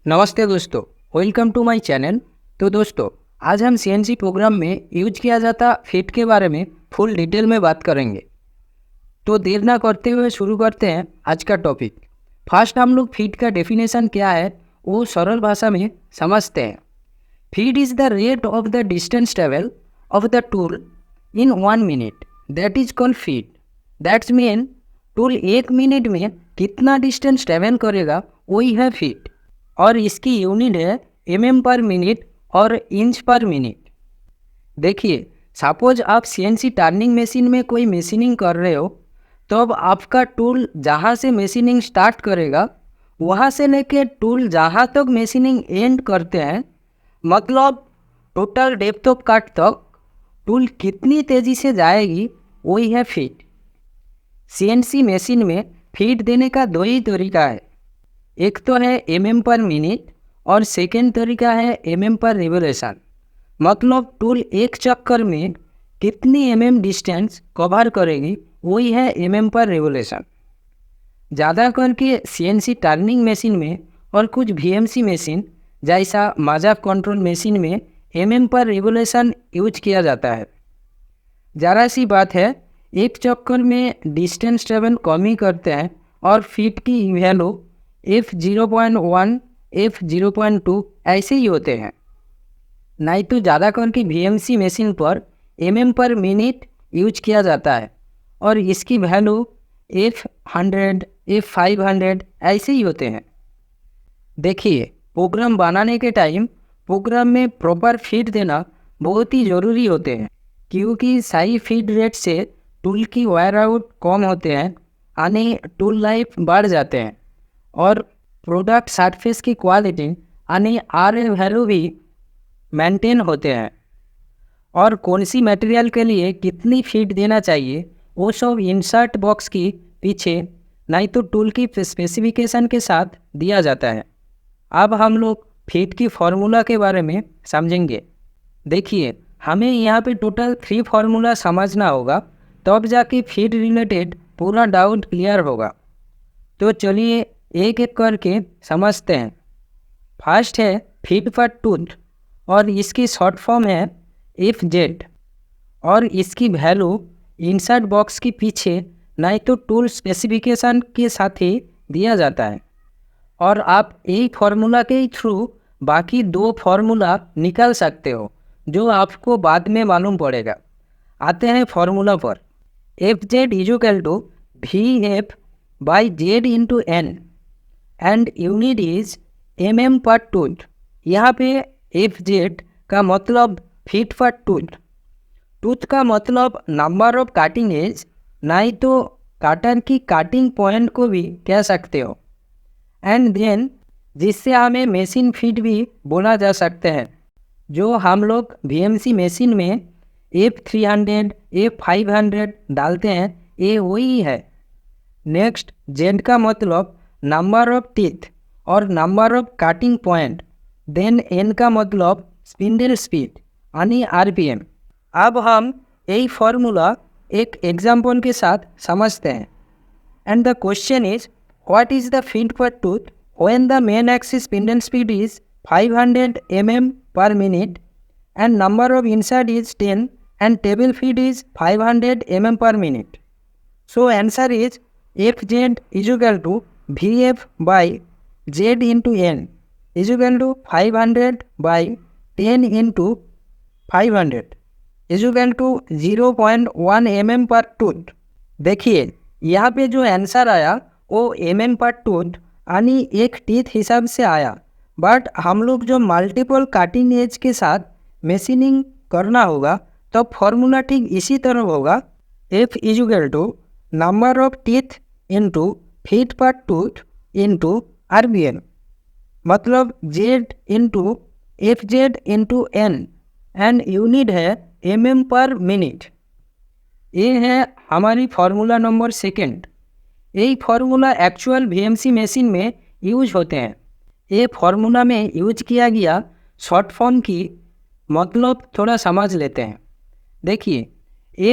नमस्ते दोस्तों, welcome to my channel. तो दोस्तों, आज हम सीएनसी प्रोग्राम में यूज किया जाता फिट के बारे में फुल डिटेल में बात करेंगे। तो देर ना करते हुए शुरू करते हैं आज का टॉपिक। फर्स्ट हम लोग फिट का डेफिनेशन क्या है वो सरल भाषा में समझते हैं। Feet is the rate of the distance travel of the tool in 1 minute, that is called feet. That's mean tool 1 minute में कितना डिस्टेंस ट्रेवल करेगा वही है फीट, और इसकी यूनिट है पर मिनट और इंच पर मिनट। देखिए, सपोज आप सीएनसी टर्निंग मशीन में कोई मशीनिंग कर रहे हो, तो अब आपका टूल जहाँ से मशीनिंग स्टार्ट करेगा वहाँ से लेके टूल जहाँ तक मशीनिंग एंड करते हैं, मतलब टोटल डेप्थ ऑफ कट तक टूल कितनी तेज़ी से जाएगी वही है फीट। सीएनसी मशीन में फीट देने का दो ही तरीका है, एक तो है पर मिनट और सेकेंड तरीका है पर रिवोल्यूशन। मतलब टूल एक चक्कर में कितनी डिस्टेंस कवर करेगी वही है पर रिवोल्यूशन। ज़्यादा करके सीएनसी टर्निंग मशीन में और कुछ वीएमसी मशीन जैसा माजाक कंट्रोल मशीन में पर रिवोल्यूशन यूज किया जाता है। ज़रा सी बात है, एक चक्कर में डिस्टेंस ट्रेवल कम ही करते हैं और फीट की वैल्यू F0.1 F0.2 ऐसे ही होते हैं। नहीं तो ज़्यादा करके वीएमसी मशीन पर पर मिनट यूज किया जाता है और इसकी वैल्यू F100 F500 ऐसे ही होते हैं। देखिए, प्रोग्राम बनाने के टाइम प्रोग्राम में प्रॉपर फीड देना बहुत ही ज़रूरी होते हैं, क्योंकि सही फीड रेट से टूल की वायर आउट कम होते हैं, यानी टूल लाइफ बढ़ जाते हैं और प्रोडक्ट सरफेस की क्वालिटी यानी आर वैल्यू भी मेंटेन होते हैं। और कौन सी मटेरियल के लिए कितनी फीड देना चाहिए वो सब इंसर्ट बॉक्स की पीछे नहीं तो टूल की स्पेसिफिकेशन के साथ दिया जाता है। अब हम लोग फीड की फार्मूला के बारे में समझेंगे। देखिए, हमें यहाँ पे टोटल 3 फार्मूला समझना होगा, तब जाके फीड रिलेटेड पूरा डाउट क्लियर होगा। तो चलिए एक एक करके समझते हैं। फर्स्ट है फीट पर टूल और इसकी शॉर्ट फॉर्म है FZ, और इसकी वैल्यू इंसर्ट बॉक्स के पीछे नहीं तो टूल स्पेसिफिकेशन के साथ ही दिया जाता है। और आप एक फार्मूला के थ्रू बाकी 2 फार्मूला निकाल सकते हो जो आपको बाद में मालूम पड़ेगा। आते हैं फार्मूला पर। FZ equal to VF/Z into N and unit is per tool. यहाँ पे FZ का मतलब फीट पर टूल, टूथ का मतलब नंबर ऑफ काटिंग एज, नहीं तो काटर की काटिंग पॉइंट को भी कह सकते हो, एंड देन जिससे हमें मशीन फीट भी बोला जा सकते हैं, जो हम लोग वीएमसी मशीन में F300 F500 डालते हैं, ये वही है। नेक्स्ट, जेड का मतलब नंबर ऑफ टीथ और number of cutting point, then N का मतलब स्पिंडल स्पीड यानी RPM। अब हम यही फार्मूला एक एग्जाम्पल के साथ समझते हैं। And the question is what is the feed per tooth when the main axis spindle speed is 500 mm per minute and number of insert is 10 and table feed is 500 mm per minute. So answer is FZ is equal to VF/Z into N is equal to 500/10 into 500 is equal to 0.1 mm per tooth। देखिए, यहाँ पे जो answer आया वो mm पर tooth यानी एक teeth हिसाब से आया, बट हम लोग जो मल्टीपल काटिंग एज के साथ मशीनिंग करना होगा तो फॉर्मूला ठीक इसी तरह होगा। F is equal to number of teeth into feed per tooth into RPM, मतलब Z into FZ into N and unit है mm पर मिनट। ये है हमारी फार्मूला नंबर सेकेंड। यही फार्मूला एक्चुअल वीएमसी मशीन में यूज होते हैं। ये फार्मूला में यूज किया गया शॉर्ट फॉर्म की मतलब थोड़ा समझ लेते हैं। देखिए,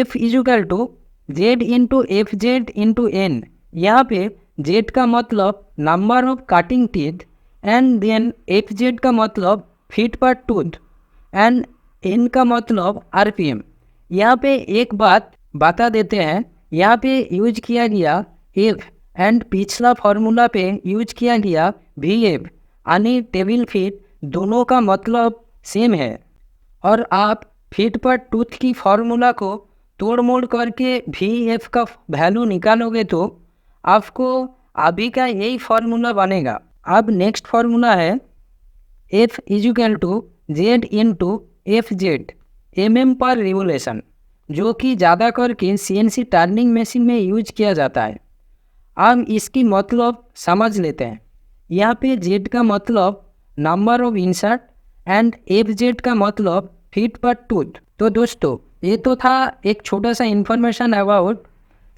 F is equal to Z into FZ into N। यहाँ पे Z का मतलब number of cutting teeth and then F Z का मतलब feet per tooth and N का मतलब आरपीएम। यहाँ पे एक बात बता देते हैं, यहाँ पे यूज किया गया एफ एंड पिछला फॉर्मूला पे यूज किया गया वी एफ, यानी टेबल फीट दोनों का मतलब सेम है। और आप फीट पर टूथ की फॉर्मूला को तोड़ मोड़ करके वी एफ का वैल्यू निकालोगे तो आपको अभी का यही फॉर्मूला बनेगा। अब नेक्स्ट फॉर्मूला है F is equal to Z into F Z M per revolution, जो कि ज़्यादा करके सीएनसी टर्निंग मशीन में यूज किया जाता है। अब इसकी मतलब समझ लेते हैं। यहाँ पे जेड का मतलब number of insert and F Z का मतलब फीट पर टूथ। तो दोस्तों ये तो था एक छोटा सा इन्फॉर्मेशन अबाउट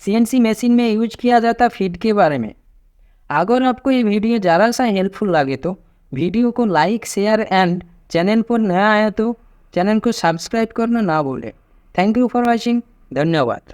सीएनसी मशीन में यूज किया जाता फीट के बारे में। अगर आपको ये वीडियो ज़रा सा हेल्पफुल लगे तो वीडियो को लाइक शेयर एंड चैनल पर नया आया तो चैनल को सब्सक्राइब करना ना भूलें। Thank you for watching. धन्यवाद।